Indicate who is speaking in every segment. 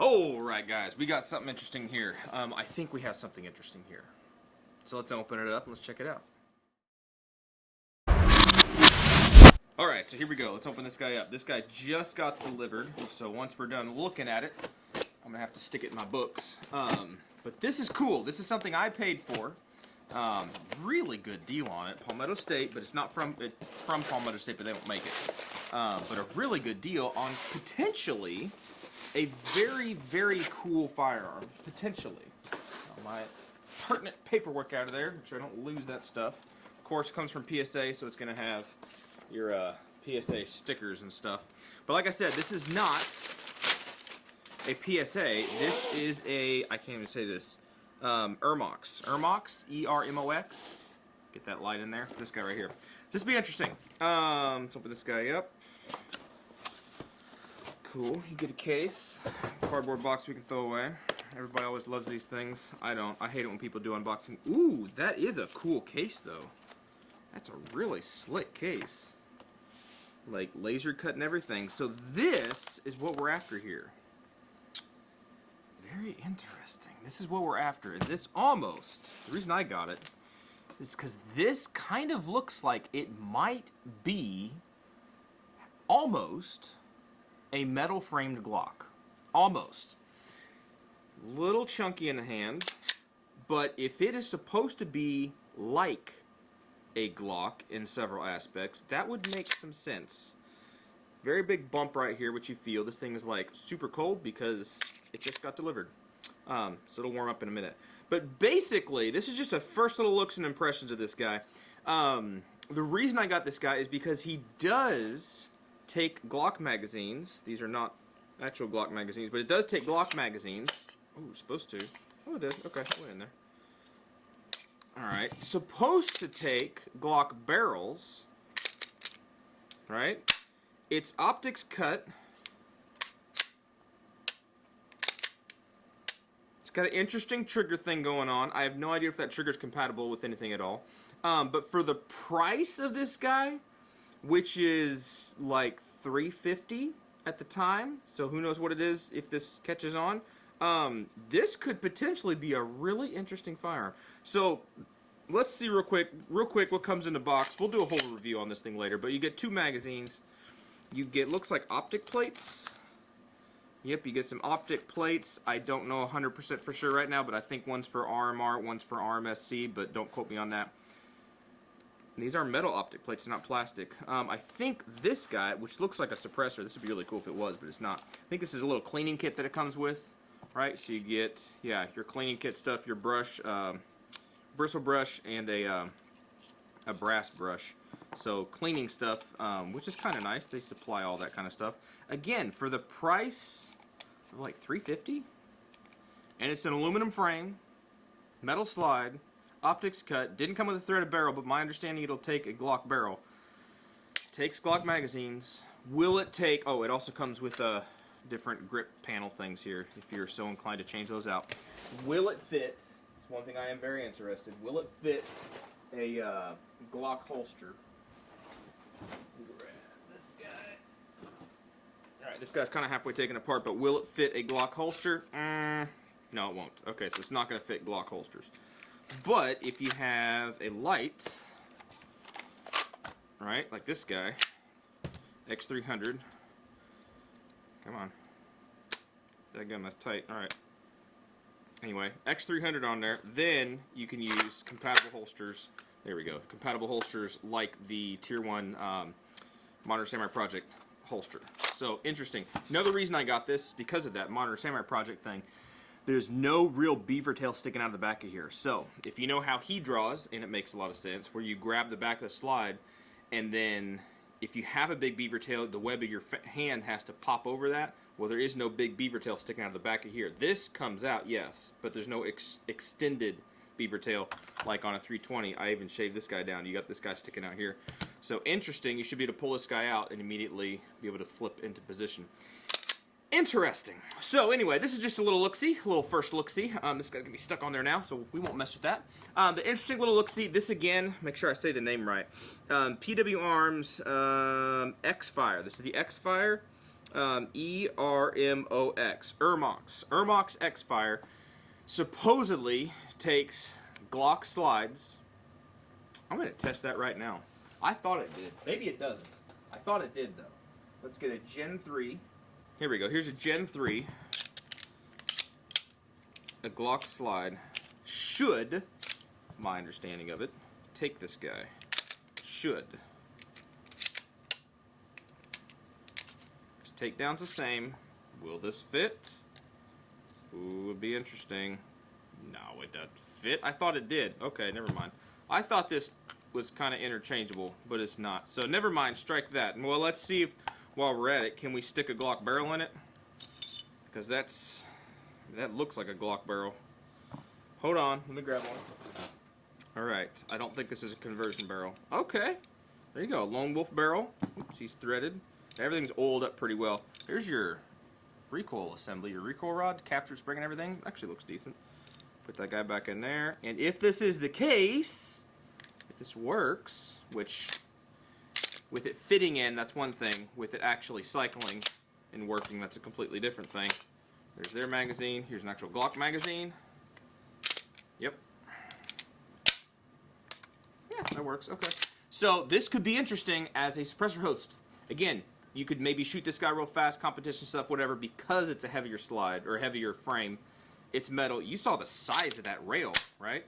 Speaker 1: Alright guys, we got something interesting here. I think we have something interesting here. So let's open it up and let's check it out. Alright, so here we go. Let's open this guy up. This guy just got delivered, so once we're done looking at it, I'm going to have to stick it in my books. But this is cool. This is something I paid for. Really good deal on it. Palmetto State, but it's not from Palmetto State, but they don't make it. But a really good deal on potentially a very, very cool firearm. Potentially. My pertinent paperwork out of there, make sure I don't lose that stuff. Of course, it comes from PSA, so it's going to have your PSA stickers and stuff. But like I said, this is not a PSA. This is a, I can't even say this, Ermox. Ermox, E-R-M-O-X. Get that light in there. This guy right here. Just be interesting. Let's open this guy up. Cool. You get a case. Cardboard box we can throw away. Everybody always loves these things. I don't. I hate it when people do unboxing. Ooh, that is a cool case though. That's a really slick case. Like laser cut and everything. So this is what we're after here. Very interesting. This is what we're after. And this almost, the reason I got it is because this kind of looks like it might be almost a metal framed Glock. Almost. Little chunky in the hand, but if it is supposed to be like a Glock in several aspects, that would make some sense. Very big bump right here, which you feel. This thing is like super cold because it just got delivered. So it'll warm up in a minute. But basically, this is just a first little looks and impressions of this guy. The reason I got this guy is because he does take Glock magazines. These are not actual Glock magazines, but it does take Glock magazines. Oh, it's supposed to. Oh, it did. Okay, went in there. Alright, supposed to take Glock barrels. Right? It's optics cut. It's got an interesting trigger thing going on. I have no idea if that trigger is compatible with anything at all. But for the price of this guy, which is like $350 at the time, so who knows what it is if this catches on. This could potentially be a really interesting firearm. So let's see real quick what comes in the box. We'll do a whole review on this thing later, but you get 2 magazines. You get, looks like optic plates. Yep, you get some optic plates. I don't know 100% for sure right now, but I think one's for RMR, one's for RMSC, but don't quote me on that. These are metal optic plates, not plastic. I think this guy, which looks like a suppressor, this would be really cool if it was, but it's not. I think this is a little cleaning kit that it comes with, right? So you get, yeah, your cleaning kit stuff, your brush, bristle brush, and a brass brush. So cleaning stuff, which is kind of nice. They supply all that kind of stuff. Again, for the price of like $350, and it's an aluminum frame, metal slide, optics cut. Didn't come with a threaded barrel, but my understanding it'll take a Glock barrel. Takes Glock magazines. Will it take? Oh, it also comes with different grip panel things here. If you're so inclined to change those out. Will it fit? It's one thing I am very interested. Will it fit a Glock holster? This guy. All right, this guy's kind of halfway taken apart, but will it fit a Glock holster? No, it won't. Okay, so it's not going to fit Glock holsters. But if you have a light, right, like this guy, X300, come on, that that's tight, alright, anyway, X300 on there, then you can use compatible holsters, there we go, compatible holsters like the Tier 1 Modern Samurai Project holster. So, interesting. Another reason I got this, because of that Modern Samurai Project thing, there's no real beaver tail sticking out of the back of here. So, if you know how he draws, and it makes a lot of sense, where you grab the back of the slide, and then if you have a big beaver tail, the web of your hand has to pop over that. Well, there is no big beaver tail sticking out of the back of here. This comes out, yes, but there's no extended beaver tail like on a 320. I even shaved this guy down. You got this guy sticking out here. So, interesting. You should be able to pull this guy out and immediately be able to flip into position. Interesting. So anyway, this is just a little look-see, a little first look-see. This guy's going to be stuck on there now, so we won't mess with that. The interesting little look-see, this again, make sure I say the name right. PW Arms XFire. This is the XFire. Ermox. Ermox XFire supposedly takes Glock slides. I'm going to test that right now. I thought it did. Maybe it doesn't. I thought it did, though. Let's get a Gen 3. Here we go. Here's a Gen 3. A Glock slide should, my understanding of it, take this guy. Should. Takedown's the same. Will this fit? Ooh, would be interesting. No, it doesn't fit. I thought it did. Okay, never mind. I thought this was kind of interchangeable, but it's not. So never mind, strike that. Well, let's see if, while we're at it, can we stick a Glock barrel in it? Because that looks like a Glock barrel. Hold on, let me grab one. Alright, I don't think this is a conversion barrel. Okay, there you go, lone wolf barrel. Oops, he's threaded. Everything's oiled up pretty well. There's your recoil assembly, your recoil rod, capture spring and everything. Actually looks decent. Put that guy back in there. And if this is the case, if this works, which with it fitting in, that's one thing. With it actually cycling and working, that's a completely different thing. There's their magazine. Here's an actual Glock magazine. Yep. Yeah, that works. Okay. So this could be interesting as a suppressor host. Again, you could maybe shoot this guy real fast, competition stuff, whatever, because it's a heavier slide or heavier frame. It's metal. You saw the size of that rail, right?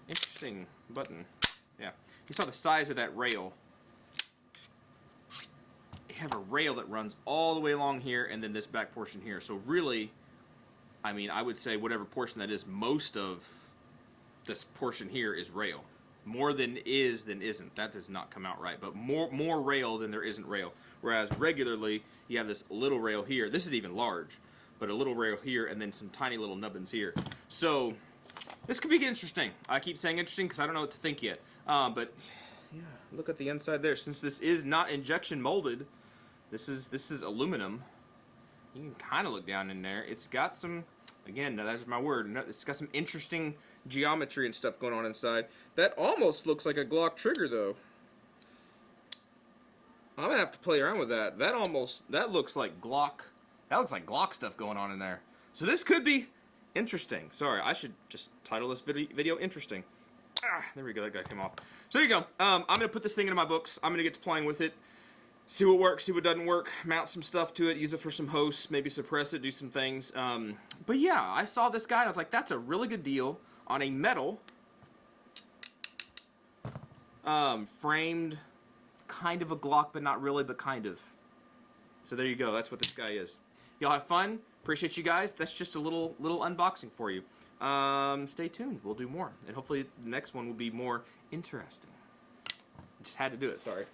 Speaker 1: Interesting button. Yeah. You saw the size of that rail. You have a rail that runs all the way along here and then this back portion here. So really, I mean, I would say whatever portion that is, most of this portion here is rail. More than is than isn't. That does not come out right. But more rail than there isn't rail. Whereas regularly, you have this little rail here. This is even large. But a little rail here and then some tiny little nubbins here. So, this could be interesting. I keep saying interesting because I don't know what to think yet. But, yeah, look at the inside there. Since this is not injection molded, this is aluminum. You can kind of look down in there. It's got some, again, that's my word, it's got some interesting geometry and stuff going on inside. That almost looks like a Glock trigger, though. I'm going to have to play around with that. That looks like Glock stuff going on in there. So this could be interesting. Sorry, I should just title this video interesting. There we go, that guy came off. So there you go. I'm going to put this thing into my books. I'm going to get to playing with it. See what works, see what doesn't work, mount some stuff to it, use it for some hosts, maybe suppress it, do some things. But yeah, I saw this guy and I was like, that's a really good deal on a metal framed, kind of a Glock, but not really, but kind of. So there you go, that's what this guy is. Y'all have fun, appreciate you guys. That's just a little unboxing for you. Stay tuned, we'll do more. And hopefully the next one will be more interesting. Just had to do it, sorry.